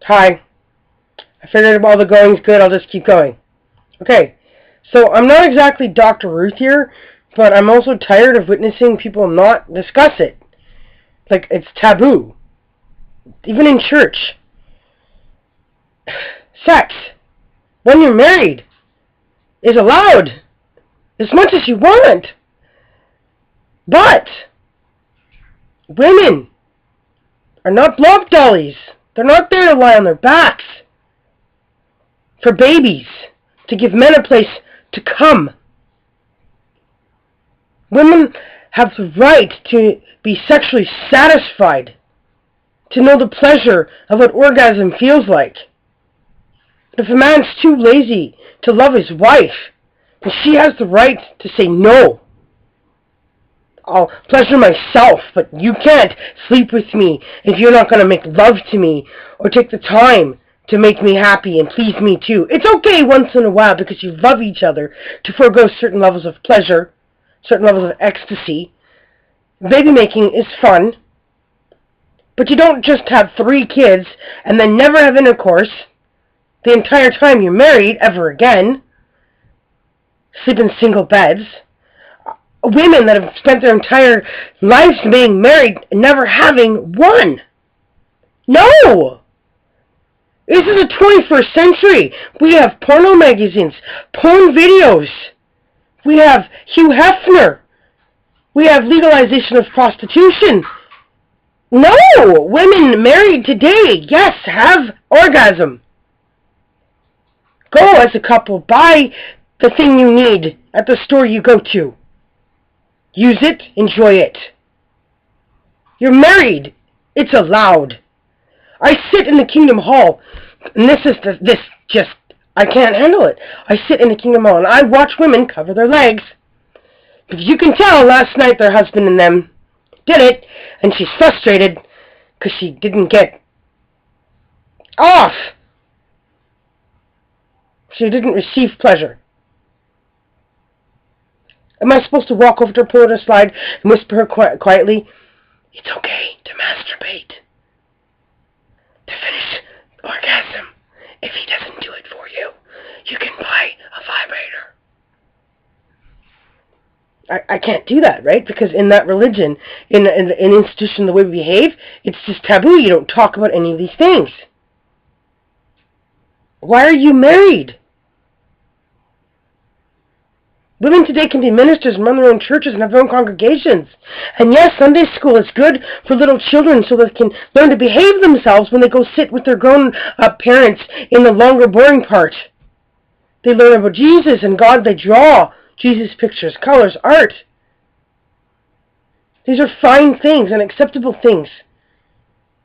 Hi. I figured while the going's good, I'll just keep going. Okay, so I'm not exactly Dr. Ruth here, but I'm also tired of witnessing people not discuss it. Like, it's taboo. Even in church. Sex, when you're married, is allowed as much as you want. But women are not block dollies. They're not there to lie on their backs for babies, to give men a place to come. Women have the right to be sexually satisfied, to know the pleasure of what orgasm feels like. If a man's too lazy to love his wife, then she has the right to say no. I'll pleasure myself, but you can't sleep with me if you're not going to make love to me or take the time to make me happy and please me too. It's okay once in a while because you love each other to forego certain levels of pleasure, certain levels of ecstasy. Baby making is fun, but you don't just have 3 kids and then never have intercourse the entire time you're married ever again. Sleep in single beds. Women that have spent their entire lives being married and never having one. No! This is the 21st century. We have porno magazines, porn videos. We have Hugh Hefner. We have legalization of prostitution. No! Women married today, yes, have orgasm. Go as a couple, buy the thing you need at the store you go to. Use it, enjoy it. You're married. It's allowed. I sit in the Kingdom Hall, and I can't handle it. I sit in the Kingdom Hall, and I watch women cover their legs. Because you can tell last night their husband and them did it, and she's frustrated because she didn't get off. She didn't receive pleasure. Am I supposed to walk over to her, pull her to slide, and whisper her quietly, "It's okay to masturbate, to finish orgasm. If he doesn't do it for you, you can buy a vibrator." I can't do that, right? Because in that religion, in an institution, the way we behave, it's just taboo. You don't talk about any of these things. Why are you married? Women today can be ministers and run their own churches and have their own congregations. And yes, Sunday school is good for little children so they can learn to behave themselves when they go sit with their grown-up parents in the longer, boring part. They learn about Jesus and God. They draw Jesus pictures, colors, art. These are fine things and acceptable things.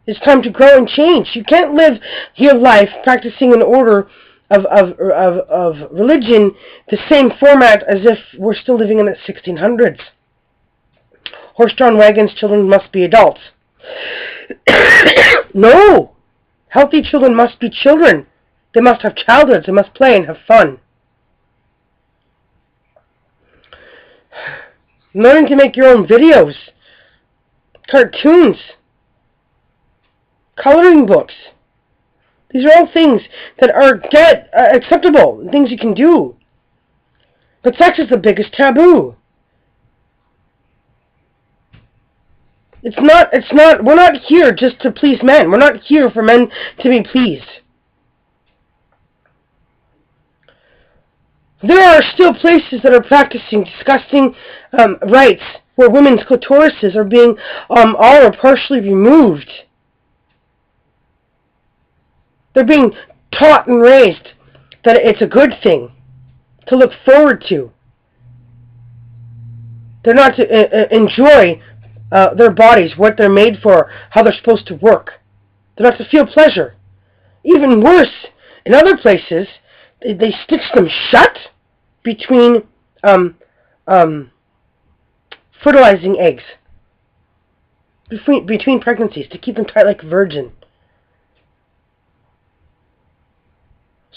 It's time to grow and change. You can't live your life practicing an order of religion, the same format as if we're still living in the 1600s. Horse-drawn wagons, children must be adults. No! Healthy children must be children. They must have childhoods. They must play and have fun. Learn to make your own videos, cartoons, coloring books. These are all things that are acceptable, things you can do. But sex is the biggest taboo. We're not here just to please men. We're not here for men to be pleased. There are still places that are practicing disgusting rites where women's clitorises are being all or partially removed. They're being taught and raised that it's a good thing to look forward to. They're not to enjoy their bodies, what they're made for, how they're supposed to work. They're not to feel pleasure. Even worse, in other places, they stitch them shut between fertilizing eggs. Between pregnancies, to keep them tight like a virgin.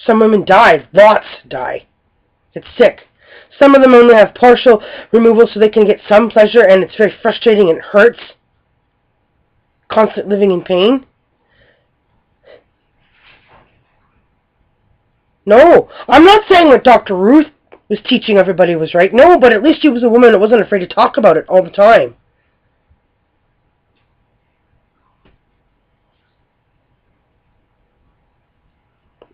Some women die. Lots die. It's sick. Some of them only have partial removal so they can get some pleasure, and it's very frustrating and it hurts. Constant living in pain. No, I'm not saying what Dr. Ruth was teaching everybody was right. No, but at least she was a woman that wasn't afraid to talk about it all the time.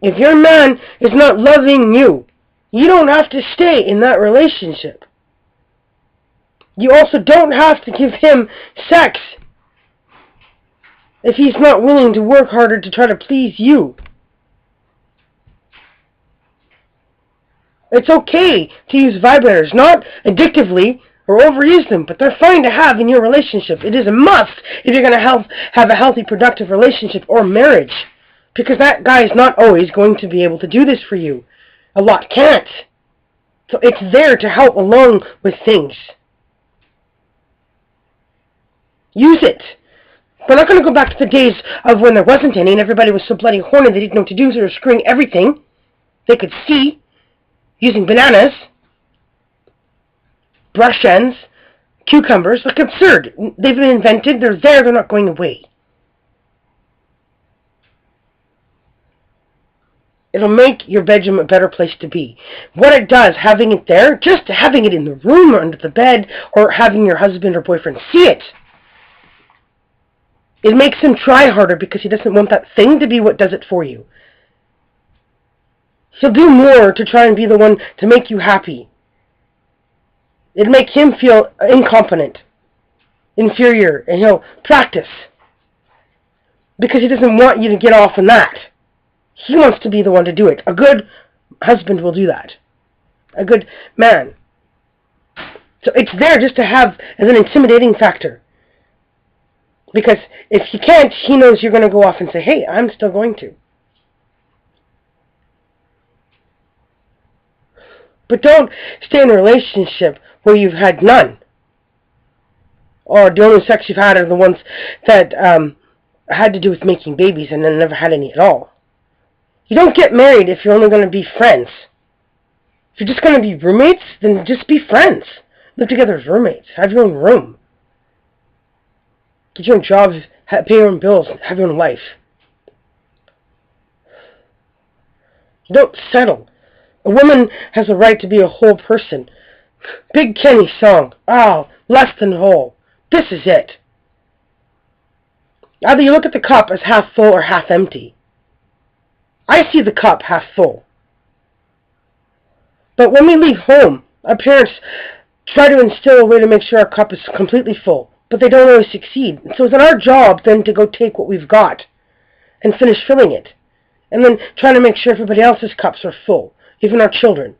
If your man is not loving you, you don't have to stay in that relationship. You also don't have to give him sex if he's not willing to work harder to try to please you. It's okay to use vibrators, not addictively or overuse them, but they're fine to have in your relationship. It is a must if you're going to have a healthy, productive relationship or marriage. Because that guy is not always going to be able to do this for you. A lot can't. So it's there to help along with things. Use it. We're not going to go back to the days of when there wasn't any and everybody was so bloody horny they didn't know what to do, so they were screwing everything they could see, using bananas, brush ends, cucumbers. Like, absurd. They've been invented. They're there. They're not going away. It'll make your bedroom a better place to be. What it does, having it there, just having it in the room or under the bed, or having your husband or boyfriend see it, it makes him try harder because he doesn't want that thing to be what does it for you. He'll do more to try and be the one to make you happy. It'll make him feel incompetent, inferior, and he'll practice because he doesn't want you to get off on that. He wants to be the one to do it. A good husband will do that. A good man. So it's there just to have as an intimidating factor. Because if he can't, he knows you're going to go off and say, hey, I'm still going to. But don't stay in a relationship where you've had none. Or the only sex you've had are the ones that had to do with making babies and then never had any at all. You don't get married if you're only going to be friends. If you're just going to be roommates, then just be friends. Live together as roommates. Have your own room. Get your own job, pay your own bills, have your own life. Don't settle. A woman has a right to be a whole person. Big Kenny song. Oh, less than whole. This is it. Either you look at the cup as half full or half empty. I see the cup half full. But when we leave home, our parents try to instill a way to make sure our cup is completely full, but they don't always succeed. So it's our job then to go take what we've got and finish filling it, and then trying to make sure everybody else's cups are full, even our children.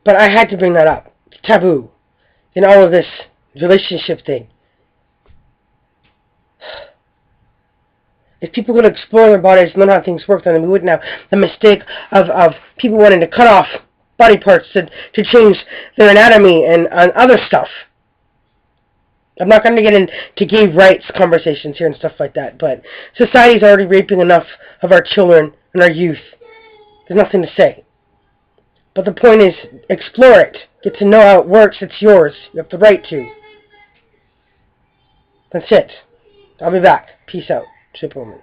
But I had to bring that up. It's taboo in all of this relationship thing. If people would explore their bodies and learn how things work, then we wouldn't have the mistake of people wanting to cut off body parts to change their anatomy and other stuff. I'm not going to get into gay rights conversations here and stuff like that, but society's already raping enough of our children and our youth. There's nothing to say. But the point is, explore it. Get to know how it works. It's yours. You have the right to. That's it. I'll be back. Peace out. Superwoman.